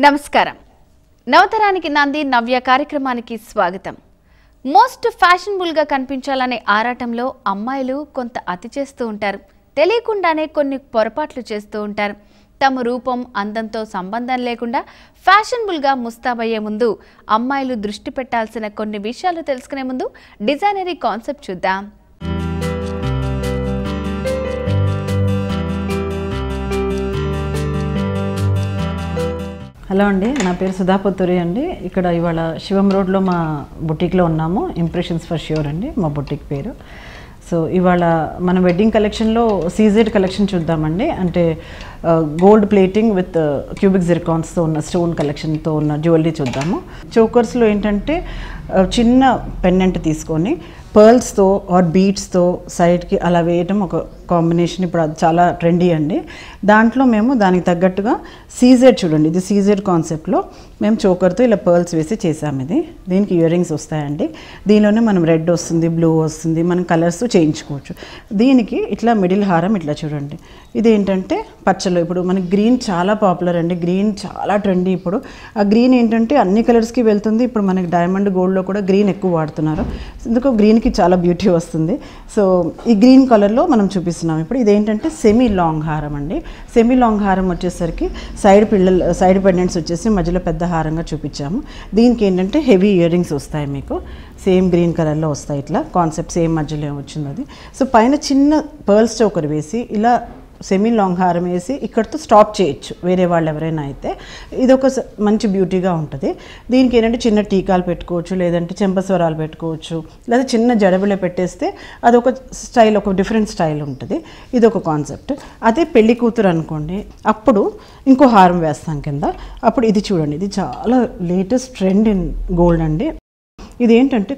నమస్కారం. నవతరానికి నాంది నవ్య కార్యక్రమానికి స్వాగతం. మోస్ట్ ఫ్యాషనబుల్ గా కనిపించాలనే ఆరాటంలో అమ్మాయిలు కొంత అతి చేస్తూ ఉంటారు. తెలియకుండానే కొన్ని పొరపాట్లు చేస్తూ ఉంటారు. తమ రూపం అందంతో సంబంధం లేకుండా ఫ్యాషనబుల్ గా ముస్తాబయ్యే ముందు అమ్మాయిలు దృష్టి పెట్టాల్సిన కొన్ని విషయాలు తెలుసుకునే ముందు డిజైనరీ కాన్సెప్ట్ చూద్దాం. హలో అండి, నా పేరు సుధా పొత్తూరి అండి. ఇక్కడ ఇవాళ శివం రోడ్లో మా బుటీక్లో ఉన్నాము. ఇంప్రెషన్స్ ఫర్ ష్యూర్ అండి మా బుటీక్ పేరు. సో ఇవాళ మన వెడ్డింగ్ కలెక్షన్లో సీజెడ్ కలెక్షన్ చూద్దామండి. అంటే గోల్డ్ ప్లేటింగ్ విత్ క్యూబిక్ జిర్కాన్స్తో ఉన్న స్టోన్ కలెక్షన్తో ఉన్న జ్యువెలరీ చూద్దాము. చోకర్స్లో ఏంటంటే చిన్న పెండెంట్ తీసుకొని పర్ల్స్తో ఆర్ బీడ్స్తో సైడ్కి అలా వేయటం ఒక కాంబినేషన్. ఇప్పుడు అది చాలా ట్రెండీ అండి. దాంట్లో మేము దానికి తగ్గట్టుగా సీజెడ్ చూడండి, ఇది సీజెడ్ కాన్సెప్ట్లో మేము చోకర్తో ఇలా పర్ల్స్ వేసి చేసాము. ఇది దీనికి ఇయర్ రింగ్స్ వస్తాయండి. దీనిలోనే మనం రెడ్ వస్తుంది, బ్లూ వస్తుంది, మనం కలర్స్ చేయించుకోవచ్చు. దీనికి ఇట్లా మిడిల్ హారం ఇట్లా చూడండి. ఇదేంటంటే పచ్చలో ఇప్పుడు మనకి గ్రీన్ చాలా పాపులర్ అండి. గ్రీన్ చాలా ట్రెండీ ఇప్పుడు. ఆ గ్రీన్ ఏంటంటే అన్ని కలర్స్కి వెళ్తుంది. ఇప్పుడు మనకి డైమండ్ గోల్డ్లో కూడా గ్రీన్ ఎక్కువ వాడుతున్నారు. ఎందుకో గ్రీన్కి చాలా బ్యూటీ వస్తుంది. సో ఈ గ్రీన్ కలర్లో మనం చూపిస్తున్నాం ఇప్పుడు. ఇదేంటంటే సెమీ లాంగ్ హారం అండి. సెమీ లాంగ్ హారం వచ్చేసరికి సైడ్ పెండెంట్స్ వచ్చేసి మధ్యలో పెద్ద హారంగా చూపించాము. దీనికి ఏంటంటే హెవీ ఇయర్ రింగ్స్ వస్తాయి మీకు. సేమ్ గ్రీన్ కలర్లో వస్తాయి. ఇట్లా కాన్సెప్ట్ సేమ్ మధ్యలో వచ్చింది అది. సో పైన చిన్న పర్ల్స్ చోకర్ వేసి ఇలా సెమీ లాంగ్ హారం వేసి ఇక్కడితో స్టాప్ చేయొచ్చు వేరే వాళ్ళు ఎవరైనా అయితే. ఇది ఒక మంచి బ్యూటీగా ఉంటుంది. దీనికి ఏంటంటే చిన్న టీకాలు పెట్టుకోవచ్చు, లేదంటే చెంపస్వరాలు పెట్టుకోవచ్చు, లేదా చిన్న జడబిళ్ళ పెట్టేస్తే అదొక స్టైల్, ఒక డిఫరెంట్ స్టైల్ ఉంటుంది. ఇది ఒక కాన్సెప్ట్. అదే పెళ్లి కూతురు అనుకోండి, అప్పుడు ఇంకో హారం వేస్తాం కింద. అప్పుడు ఇది చూడండి, ఇది చాలా లేటెస్ట్ ట్రెండ్ ఇన్ గోల్డ్ అండి. ఇదేంటంటే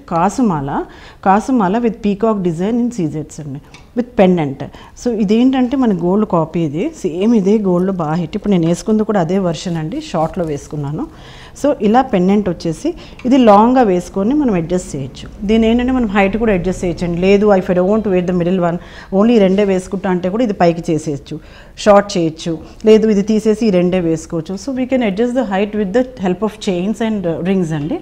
కాసుమాల విత్ పీకాక్ డిజైన్ ఇన్ సీజెట్స్ అండి, విత్ పెండెంట్. సో ఇదేంటంటే మన గోల్డ్ కాపీ. ఇది సేమ్ ఇదే గోల్డ్ బాగా హిట్. ఇప్పుడు నేను వేసుకుంది కూడా అదే వర్షన్ అండి, షార్ట్లో వేసుకున్నాను. సో ఇలా పెండెంట్ వచ్చేసి ఇది లాంగ్గా వేసుకొని మనం అడ్జస్ట్ చేయొచ్చు. దీని ఏంటంటే మనం హైట్ కూడా అడ్జస్ట్ చేయొచ్చండి. లేదు I don't wear the middle one, only రెండే వేసుకుంటా అంటే కూడా ఇది పైకి చేసేయచ్చు, షార్ట్ చేయొచ్చు. లేదు ఇది తీసేసి ఈ రెండే వేసుకోవచ్చు. So we can adjust the height with the help of chains and rings అండి.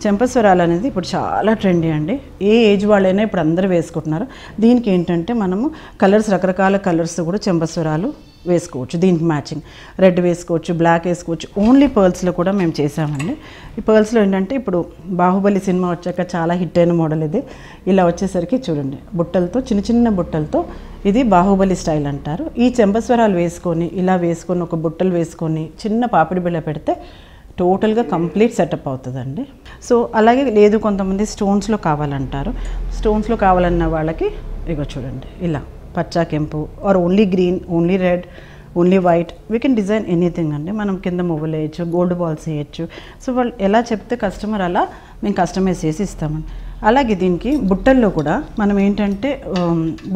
చెంపస్వరాలు అనేది ఇప్పుడు చాలా ట్రెండీ అండి. ఏ ఏజ్ వాళ్ళైనా ఇప్పుడు అందరూ వేసుకుంటున్నారు. దీనికి ఏంటంటే మనము కలర్స్, రకరకాల కలర్స్ కూడా చెంపస్వరాలు వేసుకోవచ్చు. దీనికి మ్యాచింగ్ రెడ్ వేసుకోవచ్చు, బ్లాక్ వేసుకోవచ్చు. ఓన్లీ పర్ల్స్లో కూడా మేము చేసామండి. ఈ పర్ల్స్లో ఏంటంటే ఇప్పుడు బాహుబలి సినిమా వచ్చాక చాలా హిట్ అయిన మోడల్ ఇది. ఇలా వచ్చేసరికి చూడండి, బుట్టలతో, చిన్న చిన్న బుట్టలతో, ఇది బాహుబలి స్టైల్ అంటారు. ఈ చెంపస్వరాలు వేసుకొని ఇలా వేసుకొని ఒక బుట్టలు వేసుకొని చిన్న పాపిడి బిళ్ళ పెడితే టోటల్గా కంప్లీట్ సెటప్ అవుతుందండి. సో అలాగే లేదు కొంతమంది స్టోన్స్లో కావాలంటారు. స్టోన్స్లో కావాలన్న వాళ్ళకి ఇగో చూడండి, ఇలా పచ్చా కెంపు or only green, only red, only white, we can design anything అండి. మనం కింద మువ్వలు వేయచ్చు, గోల్డ్ బాల్స్ వేయచ్చు. సో వాళ్ళు ఎలా చెప్తే కస్టమర్ అలా మేము కస్టమైజ్ చేసి ఇస్తామండి. అలాగే దీనికి బుట్టల్లో కూడా మనం ఏంటంటే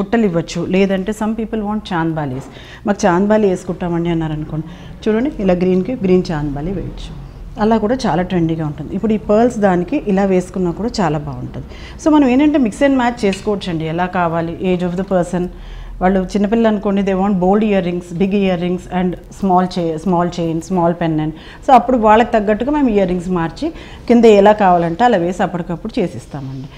బుట్టలు ఇవ్వచ్చు, లేదంటే సమ్ పీపుల్ వాంట్ చాంద్బాలీస్. మాకు చాంద్బాలి వేసుకుంటామండి అన్నారనుకోండి, చూడండి ఇలా గ్రీన్కి గ్రీన్ చాంద్బాలి వేయచ్చు. అలా కూడా చాలా ట్రెండీగా ఉంటుంది. ఇప్పుడు ఈ పర్ల్స్ దానికి ఇలా వేసుకున్నా కూడా చాలా బాగుంటుంది. సో మనం ఏంటంటే మిక్స్ అండ్ మ్యాచ్ చేసుకోవచ్చు అండి, ఎలా కావాలి ఏజ్ ఆఫ్ ద పర్సన్. వాళ్ళు చిన్నపిల్లలు అనుకోండి, they want bold earrings, big earrings and small chain, small pendant. So అప్పుడు వాళ్ళకి తగ్గట్టుగా మేము ఇయర్ రింగ్స్ మార్చి కింద ఎలా కావాలంటే అలా వేసి అప్పటికప్పుడు చేసిస్తామండి.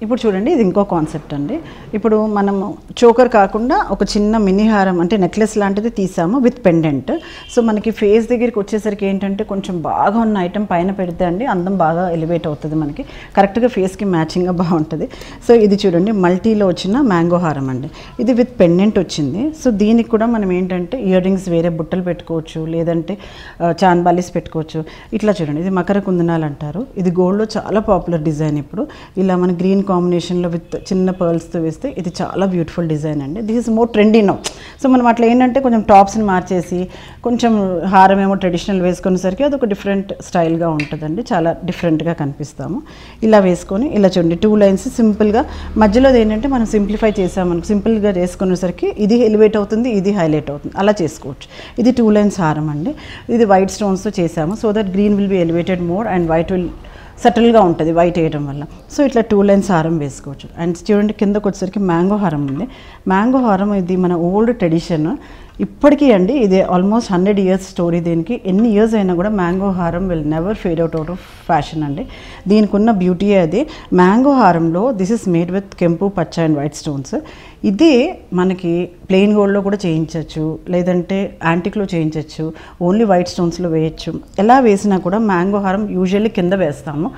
ఇప్పుడు చూడండి, ఇది ఇంకో కాన్సెప్ట్ అండి. ఇప్పుడు మనము చోకర్ కాకుండా ఒక చిన్న మినీ హారం అంటే నెక్లెస్ లాంటిది తీసాము విత్ పెండెంట్. సో మనకి ఫేస్ దగ్గరికి వచ్చేసరికి ఏంటంటే కొంచెం బాగా ఉన్న ఐటెం పైన పెడితే అండి అందం బాగా ఎలివేట్ అవుతుంది, మనకి కరెక్ట్గా ఫేస్కి మ్యాచింగ్గా బాగుంటుంది. సో ఇది చూడండి, మల్టీలో వచ్చిన మ్యాంగో హారం అండి. ఇది విత్ పెండెంట్ వచ్చింది. సో దీనికి కూడా మనం ఏంటంటే ఇయర్ రింగ్స్ వేరే బుట్టలు పెట్టుకోవచ్చు, లేదంటే చాన్బాలీస్ పెట్టుకోవచ్చు. ఇట్లా చూడండి, ఇది మకర కుందనాలు అంటారు. ఇది గోల్డ్లో చాలా పాపులర్ డిజైన్ ఇప్పుడు. ఇలా మన గ్రీన్ కాంబినేషన్లో విత్ చిన్న పర్ల్స్తో వేస్తే ఇది చాలా బ్యూటిఫుల్ డిజైన్ అండి. This is more trendy now. So మనం అట్లా ఏంటంటే కొంచెం టాప్స్ని మార్చేసి కొంచెం హారం ఏమో ట్రెడిషనల్ వేసుకునేసరికి అది ఒక డిఫరెంట్ స్టైల్గా ఉంటుందండి, చాలా డిఫరెంట్గా కనిపిస్తాము. ఇలా వేసుకొని ఇలా చూడండి 2 లైన్స్ సింపుల్గా, మధ్యలో ఏంటంటే మనం సింప్లిఫై చేసామనుకో సింపుల్గా చేసుకునేసరికి ఇది ఎలివేట్ అవుతుంది, ఇది హైలైట్ అవుతుంది, అలా చేసుకోవచ్చు. ఇది 2 లైన్స్ హారం అండి. ఇది వైట్ స్టోన్స్తో చేసాము so that green will be elevated more and white will సటిల్గా ఉంటుంది వైట్ వేయడం వల్ల. సో ఇట్లా 2 లైన్స్ హారం వేసుకోవచ్చు. అండ్ చూడండి కిందకు వచ్చేసరికి మ్యాంగో హారం ఉంది. మ్యాంగో హారం ఇది మన ఓల్డ్ ట్రెడిషన్, ఇప్పటికీ అండి ఇది ఆల్మోస్ట్ 100 years స్టోరీ. దీనికి ఎన్ని ఇయర్స్ అయినా కూడా మ్యాంగో హారం will never fade out of fashion అండి. దీనికి ఉన్న బ్యూటీ అది. మ్యాంగో హారంలో దిస్ ఇస్ మేడ్ విత్ కెంపు, పచ్చ అండ్ వైట్ స్టోన్స్. ఇదే మనకి ప్లెయిన్ గోల్డ్లో కూడా చేయించవచ్చు, లేదంటే యాంటిక్లో చేయించవచ్చు, ఓన్లీ వైట్ స్టోన్స్లో వేయచ్చు. ఎలా వేసినా కూడా మ్యాంగో హారం యూజువల్లీ కింద వేస్తాము.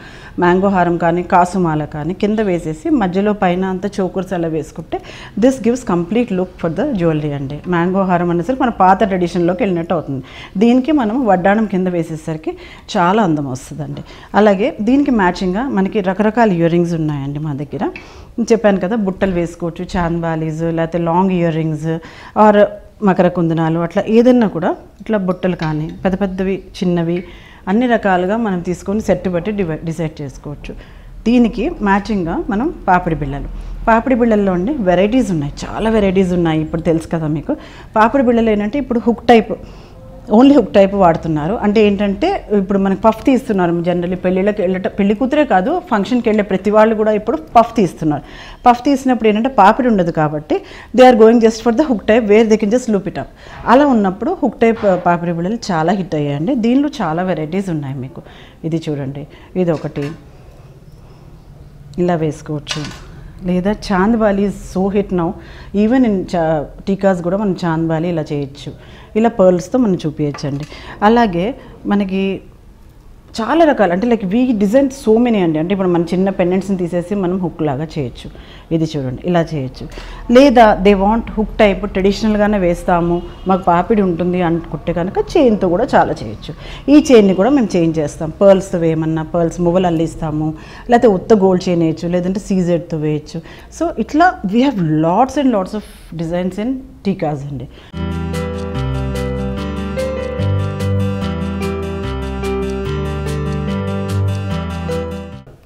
మ్యాంగో హారం కానీ కాసుమాల కానీ కింద వేసేసి మధ్యలో పైన అంతా చోకర్స్ అలా వేసుకుంటే this gives complete look for the jewellery అండి. మ్యాంగో హారం అనేసరికి మన పాత ట్రెడిషన్లోకి వెళ్ళినట్టు అవుతుంది. దీనికి మనం వడ్డాణం కింద వేసేసరికి చాలా అందం వస్తుందండి. అలాగే దీనికి మ్యాచింగ్గా మనకి రకరకాల ఇయర్ రింగ్స్ ఉన్నాయండి మా దగ్గర. చెప్పాను కదా, బుట్టలు వేసుకోవచ్చు, చాంద్బాలీస్, లేకపోతే long ear rings are Makar కుందనాలు, అట్లా ఏదన్నా కూడా ఇట్లా బుట్టలు కానీ పెద్ద పెద్దవి చిన్నవి అన్ని రకాలుగా మనం తీసుకొని సెట్ బట్టి డిసైడ్ చేసుకోవచ్చు. దీనికి మ్యాచింగ్గా మనం పాపిడి బిళ్ళల్లో అండి వెరైటీస్ ఉన్నాయి, చాలా వెరైటీస్ ఉన్నాయి. ఇప్పుడు తెలుసు కదా మీకు. పాపిడి బిళ్ళలు ఏంటంటే ఇప్పుడు hook type, only hook type వాడుతున్నారు. అంటే ఏంటంటే ఇప్పుడు మనకి పఫ్ తీస్తున్నారు. జనరల్లీ పెళ్ళిళ్ళకి పెళ్లి కూతురే కాదు, ఫంక్షన్కి వెళ్ళే ప్రతి వాళ్ళు కూడా ఇప్పుడు పఫ్ తీస్తున్నారు. పఫ్ తీసినప్పుడు ఏంటంటే పాపిడి ఉండదు కాబట్టి they are going just for the hook type where they can just loop it up. అలా ఉన్నప్పుడు హుక్ టైప్ పాపిడి బిళ్ళలు చాలా హిట్ అయ్యాయండి. దీనిలో చాలా వెరైటీస్ ఉన్నాయి మీకు. ఇది చూడండి, ఇది ఒకటి ఇలా వేసుకోవచ్చు. లేదా chandbali so hit now, even in టీకాస్ కూడా మనం చాంద్బాలి ఇలా చేయొచ్చు. ఇలా పర్ల్స్తో మనం చూపించండి. అలాగే మనకి చాలా రకాలు అంటే like we design so many అండి. అంటే ఇప్పుడు మన చిన్న పెండెంట్స్ని తీసేసి మనం హుక్ లాగా చేయొచ్చు. ఇది చూడండి ఇలా చేయొచ్చు. లేదా దే వాంట్ హుక్ టైప్ ట్రెడిషనల్గానే వేస్తాము, మాకు పాపిడి ఉంటుంది అనుకుంటే కనుక చైన్తో కూడా చాలా చేయొచ్చు. ఈ చైన్ని కూడా మేము చేంజ్ చేస్తాం. పర్ల్స్తో వేయమన్నా పర్ల్స్ మువ్వలు అల్లిస్తాము, లేకపోతే ఉత్త గోల్డ్ చైన్ వేయచ్చు, లేదంటే సీజెడ్తో వేయచ్చు. సో ఇట్లా we have lots and lots of designs in టీకాస్ అండి.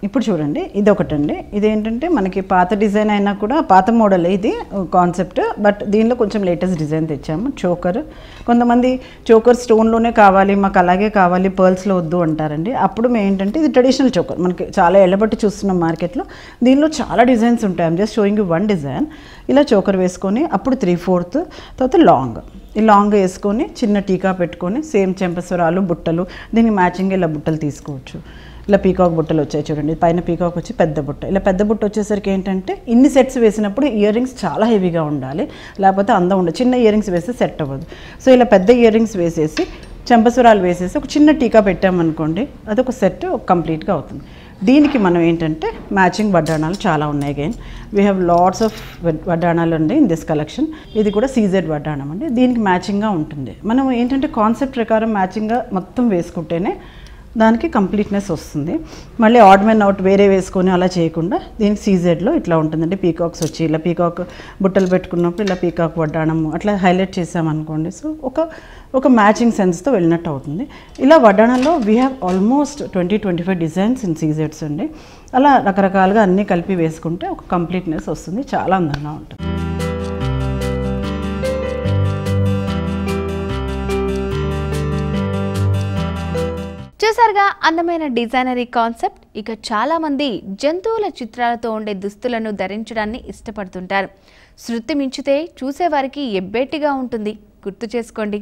ఇప్పుడు చూడండి ఇది ఒకటండి. ఇదేంటంటే మనకి పాత డిజైన్ అయినా కూడా పాత మోడల్ ఇది కాన్సెప్ట్, బట్ దీనిలో కొంచెం లేటెస్ట్ డిజైన్ తెచ్చాము. చోకర్, కొంతమంది చోకర్ స్టోన్లోనే కావాలి, మాకు అలాగే కావాలి, పర్ల్స్లో వద్దు అంటారండి. అప్పుడు మేము ఏంటంటే ఇది ట్రెడిషనల్ చోకర్, మనకి చాలా ఎళ్ళబట్టి చూస్తున్నాం మార్కెట్లో. దీనిలో చాలా డిజైన్స్ ఉంటాయి. I'm just showing you one design. ఇలా చోకర్ వేసుకొని అప్పుడు 3/4 తర్వాత లాంగ్, ఈ లాంగ్ వేసుకొని చిన్న టీకా పెట్టుకొని సేమ్ చెంపస్వరాలు బుట్టలు, దీనికి మ్యాచింగ్ ఇలా బుట్టలు తీసుకోవచ్చు. ఇలా పీకాక్ బుట్టలు వచ్చాయి చూడండి, పైన పీకాక్ వచ్చి పెద్ద బుట్ట. ఇలా పెద్ద బుట్ట వచ్చేసరికి ఏంటంటే ఇన్ని సెట్స్ వేసినప్పుడు ఇయర్ రింగ్స్ చాలా హెవీగా ఉండాలి, లేకపోతే అందం ఉండదు. చిన్న ఇయర్ రింగ్స్ వేస్తే సెట్ అవ్వదు. సో ఇలా పెద్ద ఇయర్ రింగ్స్ వేసేసి చెంపస్వరాలు వేసేసి ఒక చిన్న టీకా పెట్టామనుకోండి, అదొక సెట్ కంప్లీట్గా అవుతుంది. దీనికి మనం ఏంటంటే మ్యాచింగ్ వడ్డాణాలు చాలా ఉన్నాయి. Again we have lots of వడ్డాణాలు అండి ఇన్ దిస్ కలెక్షన్. ఇది కూడా సీజెడ్ వడ్డాణం అండి. దీనికి మ్యాచింగ్గా ఉంటుంది. మనం ఏంటంటే కాన్సెప్ట్ ప్రకారం మ్యాచింగ్గా మొత్తం వేసుకుంటేనే దానికి కంప్లీట్నెస్ వస్తుంది. మళ్ళీ ఆడ్ మెన్ అవుట్ వేరే వేసుకొని అలా చేయకుండా దీనికి సీజెడ్లో ఇట్లా ఉంటుందండి. పీకాక్స్ వచ్చి ఇలా పీకాక్ బుట్టలు పెట్టుకున్నప్పుడు ఇలా పీకాక్ వడ్డాణము అట్లా హైలైట్ చేసామనుకోండి. సో ఒక మ్యాచింగ్ సెన్స్తో వెళ్ళినట్టు అవుతుంది. ఇలా వడ్డాణంలో we have almost 20-25 designs in సీజెడ్స్ అండి. అలా రకరకాలుగా అన్నీ కలిపి వేసుకుంటే ఒక కంప్లీట్నెస్ వస్తుంది, చాలా అందంగా ఉంటుంది. చూసారుగా అందమైన డిజైనరీ కాన్సెప్ట్. ఇక చాలా మంది జంతువుల చిత్రాలతో ఉండే దుస్తులను ధరించడాన్ని ఇష్టపడుతుంటారు. శృతి మించితే చూసేవారికి ఎబ్బేటిగా ఉంటుంది, గుర్తు చేసుకోండి.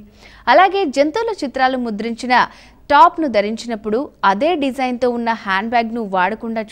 అలాగే జంతువుల చిత్రాలు ముద్రించిన టాప్ను ధరించినప్పుడు అదే డిజైన్తో ఉన్న హ్యాండ్ బ్యాగ్ను వాడకుండా